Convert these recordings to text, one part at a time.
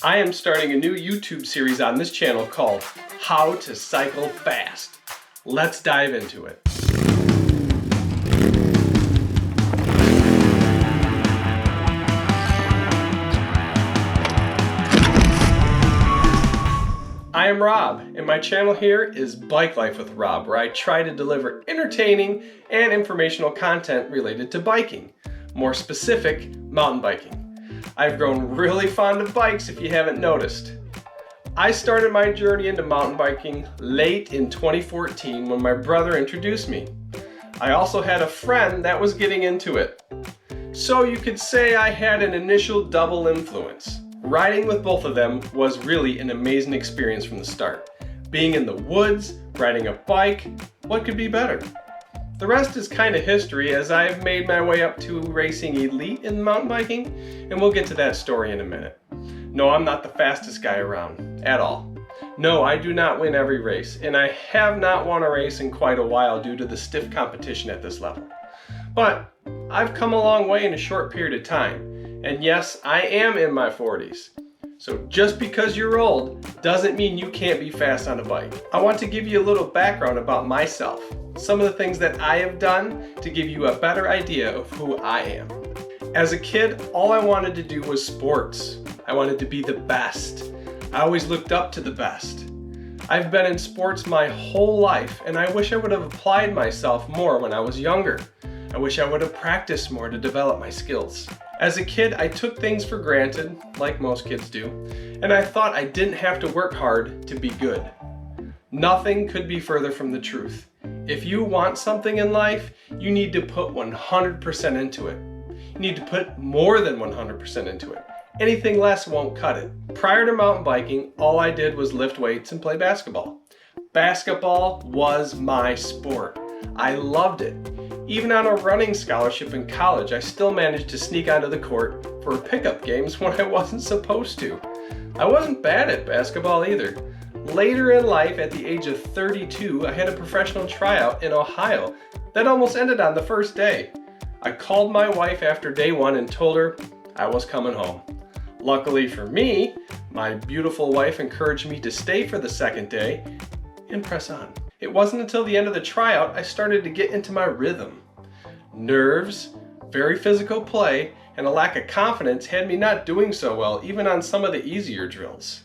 I am starting a new YouTube series on this channel called How to Cycle Fast. Let's dive into it. I am Rob, and my channel here is Bike Life with Rob, where I try to deliver entertaining and informational content related to biking, more specific, mountain biking. I've grown really fond of bikes if you haven't noticed. I started my journey into mountain biking late in 2014 when my brother introduced me. I also had a friend that was getting into it. So you could say I had an initial double influence. Riding with both of them was really an amazing experience from the start. Being in the woods, riding a bike, what could be better? The rest is kind of history as I've made my way up to racing elite in mountain biking, and we'll get to that story in a minute. No, I'm not the fastest guy around, at all. No, I do not win every race, and I have not won a race in quite a while due to the stiff competition at this level. But I've come a long way in a short period of time, and yes, I am in my 40s. So just because you're old doesn't mean you can't be fast on a bike. I want to give you a little background about myself, some of the things that I have done to give you a better idea of who I am. As a kid, all I wanted to do was sports. I wanted to be the best. I always looked up to the best. I've been in sports my whole life, and I wish I would have applied myself more when I was younger. I wish I would have practiced more to develop my skills. As a kid, I took things for granted, like most kids do, and I thought I didn't have to work hard to be good. Nothing could be further from the truth. If you want something in life, you need to put 100% into it. You need to put more than 100% into it. Anything less won't cut it. Prior to mountain biking, all I did was lift weights and play basketball. Basketball was my sport. I loved it. Even on a running scholarship in college, I still managed to sneak onto the court for pickup games when I wasn't supposed to. I wasn't bad at basketball either. Later in life, at the age of 32, I had a professional tryout in Ohio that almost ended on the first day. I called my wife after day one and told her I was coming home. Luckily for me, my beautiful wife encouraged me to stay for the second day and press on. It wasn't until the end of the tryout I started to get into my rhythm. Nerves, very physical play, and a lack of confidence had me not doing so well even on some of the easier drills.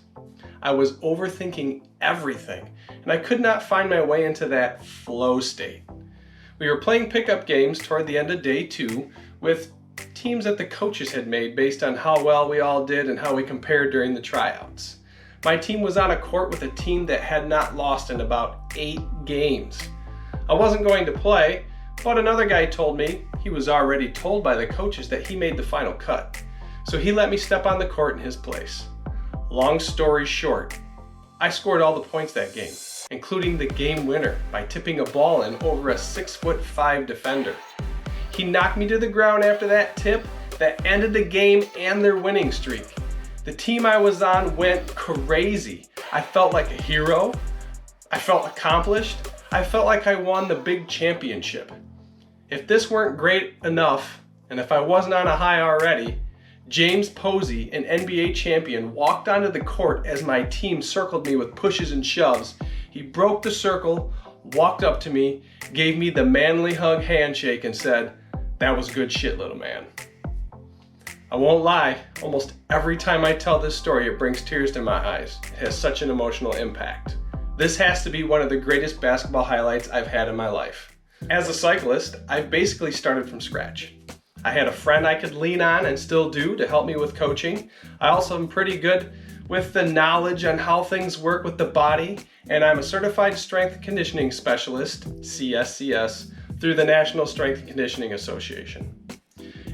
I was overthinking everything, and I could not find my way into that flow state. We were playing pickup games toward the end of day two with teams that the coaches had made based on how well we all did and how we compared during the tryouts. My team was on a court with a team that had not lost in about 8 games. I wasn't going to play, but another guy told me he was already told by the coaches that he made the final cut. So he let me step on the court in his place. Long story short, I scored all the points that game, including the game winner by tipping a ball in over a 6'5" defender. He knocked me to the ground after that tip that ended the game and their winning streak. The team I was on went crazy. I felt like a hero. I felt accomplished. I felt like I won the big championship. If this weren't great enough, and if I wasn't on a high already, James Posey, an NBA champion, walked onto the court as my team circled me with pushes and shoves. He broke the circle, walked up to me, gave me the manly hug handshake and said, "That was good shit, little man." I won't lie, almost every time I tell this story, it brings tears to my eyes. It has such an emotional impact. This has to be one of the greatest basketball highlights I've had in my life. As a cyclist, I've basically started from scratch. I had a friend I could lean on and still do to help me with coaching. I also am pretty good with the knowledge on how things work with the body, and I'm a certified strength and conditioning specialist, CSCS, through the National Strength and Conditioning Association.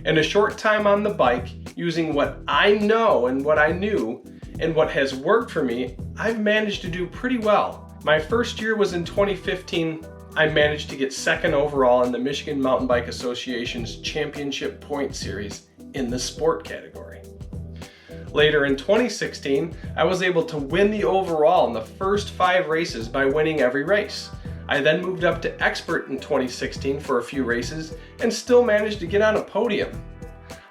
In a short time on the bike, using what I know and what I knew and what has worked for me, I've managed to do pretty well. My first year was in 2015. I managed to get second overall in the Michigan Mountain Bike Association's Championship Point Series in the sport category. Later in 2016, I was able to win the overall in the first 5 races by winning every race. I then moved up to expert in 2016 for a few races and still managed to get on a podium.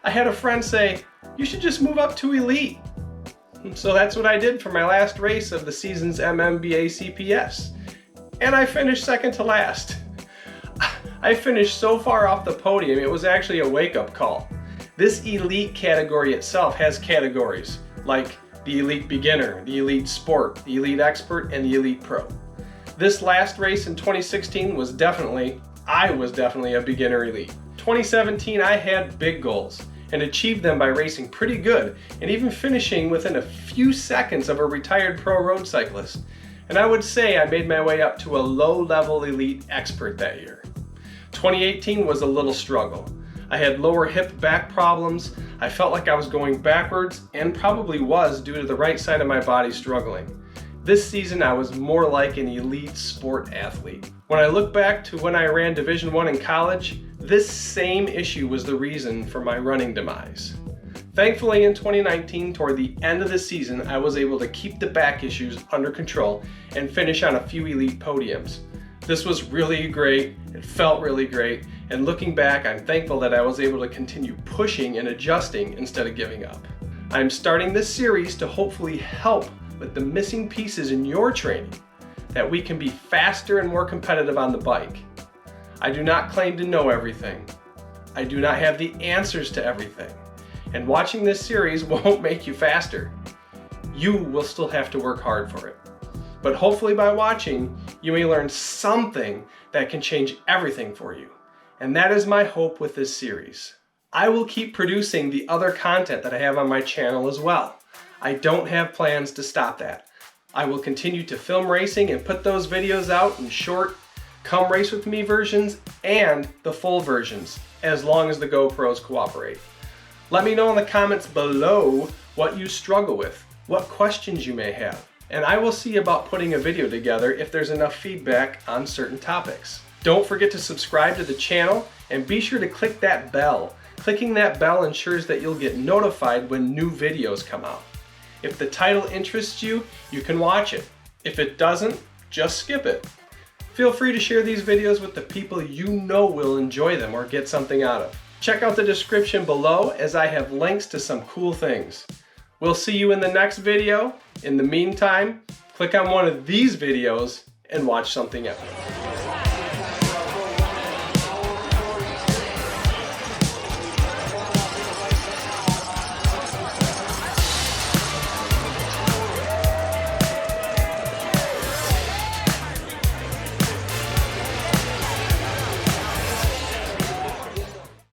I had a friend say, "You should just move up to elite." So that's what I did for my last race of the season's MMBA CPS. And I finished second to last. I finished so far off the podium, it was actually a wake-up call. This elite category itself has categories like the elite beginner, the elite sport, the elite expert, and the elite pro. This last race in 2016 I was definitely a beginner elite. 2017, I had big goals and achieved them by racing pretty good and even finishing within a few seconds of a retired pro road cyclist. And I would say I made my way up to a low-level elite expert that year. 2018 was a little struggle. I had lower hip back problems, I felt like I was going backwards, and probably was due to the right side of my body struggling. This season I was more like an elite sport athlete. When I look back to when I ran Division I in college, this same issue was the reason for my running demise. Thankfully in 2019, toward the end of the season, I was able to keep the back issues under control and finish on a few elite podiums. This was really great, it felt really great, and looking back, I'm thankful that I was able to continue pushing and adjusting instead of giving up. I'm starting this series to hopefully help with the missing pieces in your training, that we can be faster and more competitive on the bike. I do not claim to know everything. I do not have the answers to everything. And watching this series won't make you faster. You will still have to work hard for it. But hopefully by watching, you may learn something that can change everything for you. And that is my hope with this series. I will keep producing the other content that I have on my channel as well. I don't have plans to stop that. I will continue to film racing and put those videos out in short, come race with me versions and the full versions, as long as the GoPros cooperate. Let me know in the comments below what you struggle with, what questions you may have, and I will see about putting a video together if there's enough feedback on certain topics. Don't forget to subscribe to the channel and be sure to click that bell. Clicking that bell ensures that you'll get notified when new videos come out. If the title interests you, you can watch it. If it doesn't, just skip it. Feel free to share these videos with the people you know will enjoy them or get something out of. Check out the description below as I have links to some cool things. We'll see you in the next video. In the meantime, click on one of these videos and watch something else.